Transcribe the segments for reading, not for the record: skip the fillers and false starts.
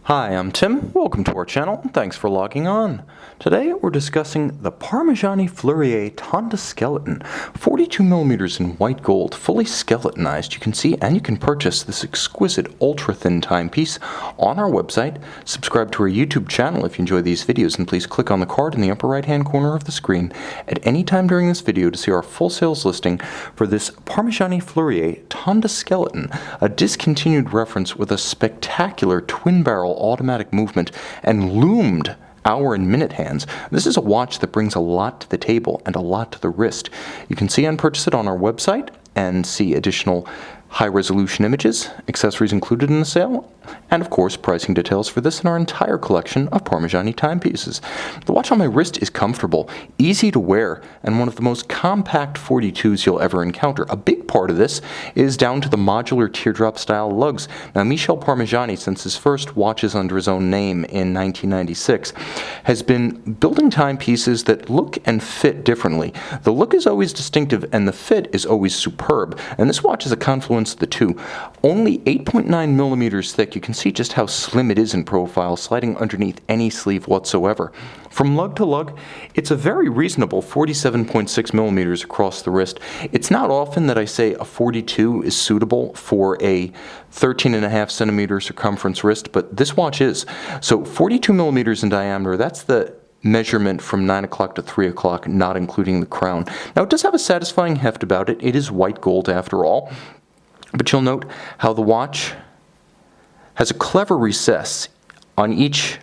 Hi, I'm Tim. Welcome to our channel. Thanks for logging on. Today we're discussing the Parmigiani Fleurier Tonda Skeleton, 42mm in white gold, fully skeletonized. You can see and you can purchase this exquisite ultra-thin timepiece on our website. Subscribe to our YouTube channel if you enjoy these videos, and please click on the card in the upper right-hand corner of the screen at any time during this video to see our full sales listing for this Parmigiani Fleurier Tonda Skeleton, a discontinued reference with a spectacular twin-barrel automatic movement and loomed hour and minute hands. This is a watch that brings a lot to the table and a lot to the wrist. You can see and purchase it on our website and see additional high-resolution images, accessories included in the sale, and of course pricing details for this and our entire collection of Parmigiani timepieces. The watch on my wrist is comfortable, easy to wear, and one of the most compact 42s you'll ever encounter. A big part of this is down to the modular teardrop style lugs. Now Michel Parmigiani, since his first watches under his own name in 1996, has been building timepieces that look and fit differently. The look is always distinctive and the fit is always superb, and this watch is a confluence of the two. Only 8.9mm thick, you can see just how slim it is in profile, sliding underneath any sleeve whatsoever. From lug to lug, it's a very reasonable 47.6mm across the wrist. It's not often that I say a 42 is suitable for a 13.5cm circumference wrist, but this watch is. So 42mm in diameter, that's the measurement from 9 o'clock to 3 o'clock, not including the crown. Now it does have a satisfying heft about it. It is white gold after all, but you'll note how the watch has a clever recess on each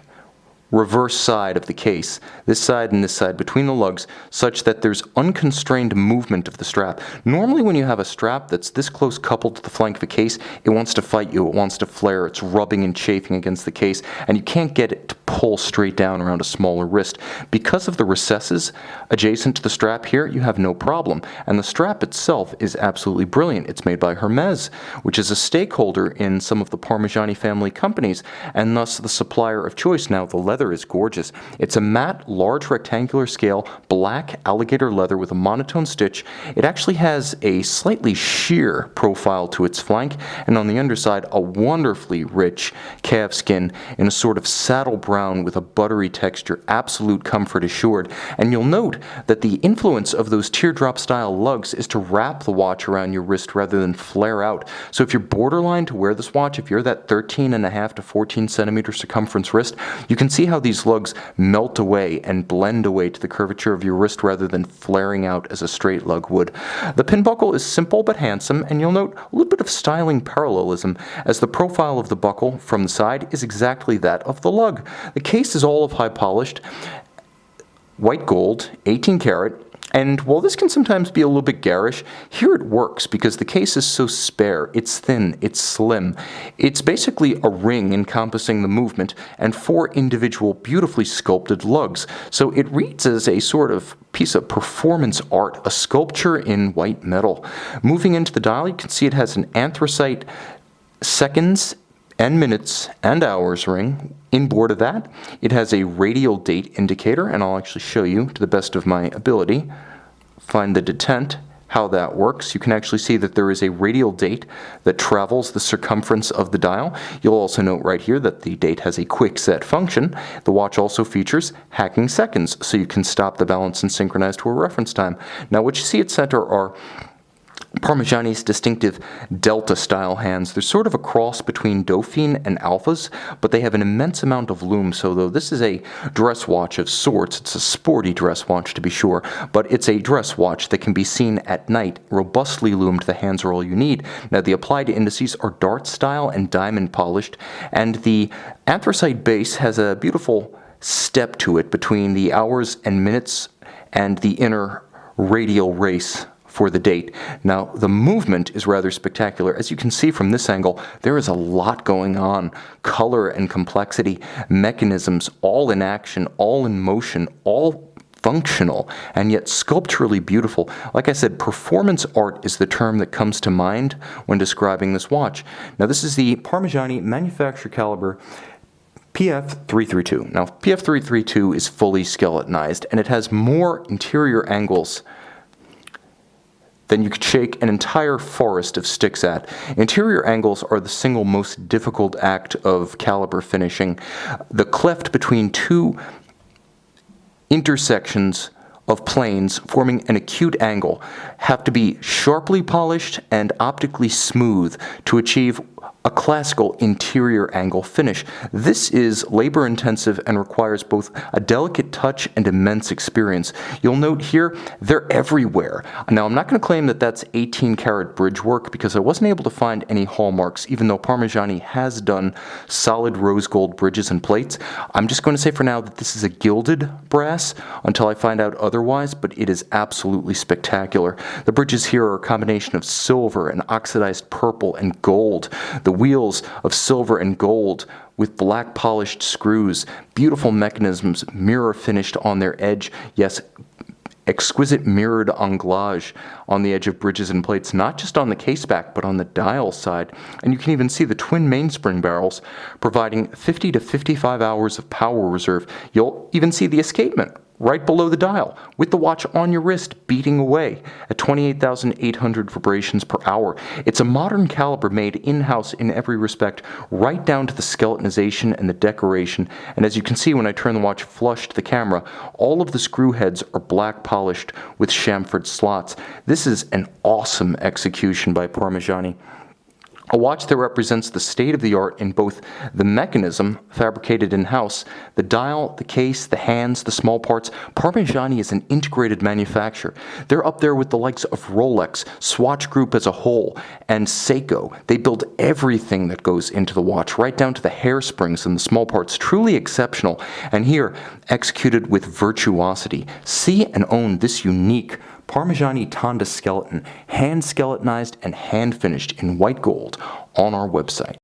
reverse side of the case, this side and this side between the lugs, such that there's unconstrained movement of the strap. Normally when you have a strap that's this close coupled to the flank of a case, it wants to fight you, it wants to flare, it's rubbing and chafing against the case, and you can't get it to pull straight down around a smaller wrist. Because of the recesses adjacent to the strap here, you have no problem. And the strap itself is absolutely brilliant. It's made by Hermes, which is a stakeholder in some of the Parmigiani family companies, and thus the supplier of choice. Now the leather is gorgeous. It's a matte, large rectangular scale, black alligator leather with a monotone stitch. It actually has a slightly sheer profile to its flank, and on the underside a wonderfully rich calf skin in a sort of saddle brown with a buttery texture, absolute comfort assured. And you'll note that the influence of those teardrop style lugs is to wrap the watch around your wrist rather than flare out. So if you're borderline to wear this watch, if you're that 13.5 to 14cm circumference wrist, you can see how these lugs melt away and blend away to the curvature of your wrist rather than flaring out as a straight lug would. The pin buckle is simple but handsome, and you'll note a little bit of styling parallelism, as the profile of the buckle from the side is exactly that of the lug. The case is all of high polished, white gold, 18 karat, and while this can sometimes be a little bit garish, here it works because the case is so spare, it's thin, it's slim. It's basically a ring encompassing the movement and 4 individual beautifully sculpted lugs. So it reads as a sort of piece of performance art, a sculpture in white metal. Moving into the dial, you can see it has an anthracite seconds and minutes and hours ring. Inboard of that, it has a radial date indicator, and I'll actually show you to the best of my ability. Find the detent, how that works. You can actually see that there is a radial date that travels the circumference of the dial. You'll also note right here that the date has a quick set function. The watch also features hacking seconds, so you can stop the balance and synchronize to a reference time. Now what you see at center are Parmigiani's distinctive Delta-style hands. They're sort of a cross between Dauphine and Alphas, but they have an immense amount of loom, so though this is a dress watch of sorts, it's a sporty dress watch to be sure, but it's a dress watch that can be seen at night. Robustly loomed, the hands are all you need. Now the applied indices are dart style and diamond polished, and the anthracite base has a beautiful step to it between the hours and minutes and the inner radial race for the date. Now the movement is rather spectacular. As you can see from this angle, there is a lot going on. Color and complexity, mechanisms, all in action, all in motion, all functional, and yet sculpturally beautiful. Like I said, performance art is the term that comes to mind when describing this watch. Now this is the Parmigiani manufacturer caliber PF332. Now PF332 is fully skeletonized, and it has more interior angles than you could shake an entire forest of sticks at. Interior angles are the single most difficult act of caliber finishing. The cleft between two intersections of planes forming an acute angle have to be sharply polished and optically smooth to achieve a classical interior angle finish. This is labor intensive and requires both a delicate touch and immense experience. You'll note here, they're everywhere. Now, I'm not going to claim that that's 18-karat bridge work because I wasn't able to find any hallmarks, even though Parmigiani has done solid rose gold bridges and plates. I'm just going to say for now that this is a gilded brass until I find out otherwise, but it is absolutely spectacular. The bridges here are a combination of silver and oxidized purple and gold. The wheels of silver and gold with black polished screws, beautiful mechanisms, mirror finished on their edge, yes, exquisite mirrored anglage on the edge of bridges and plates, not just on the case back, but on the dial side. And you can even see the twin mainspring barrels providing 50 to 55 hours of power reserve. You'll even see the escapement right below the dial, with the watch on your wrist beating away at 28,800 vibrations per hour. It's a modern caliber made in-house in every respect, right down to the skeletonization and the decoration. And as you can see when I turn the watch flush to the camera, all of the screw heads are black polished with chamfered slots. This is an awesome execution by Parmigiani. A watch that represents the state-of-the-art in both the mechanism, fabricated in-house, the dial, the case, the hands, the small parts. Parmigiani is an integrated manufacturer. They're up there with the likes of Rolex, Swatch Group as a whole, and Seiko. They build everything that goes into the watch, right down to the hairsprings and the small parts. Truly exceptional, and here, executed with virtuosity. See and own this unique Parmigiani Tonda Skeleton, hand skeletonized and hand finished in white gold on our website.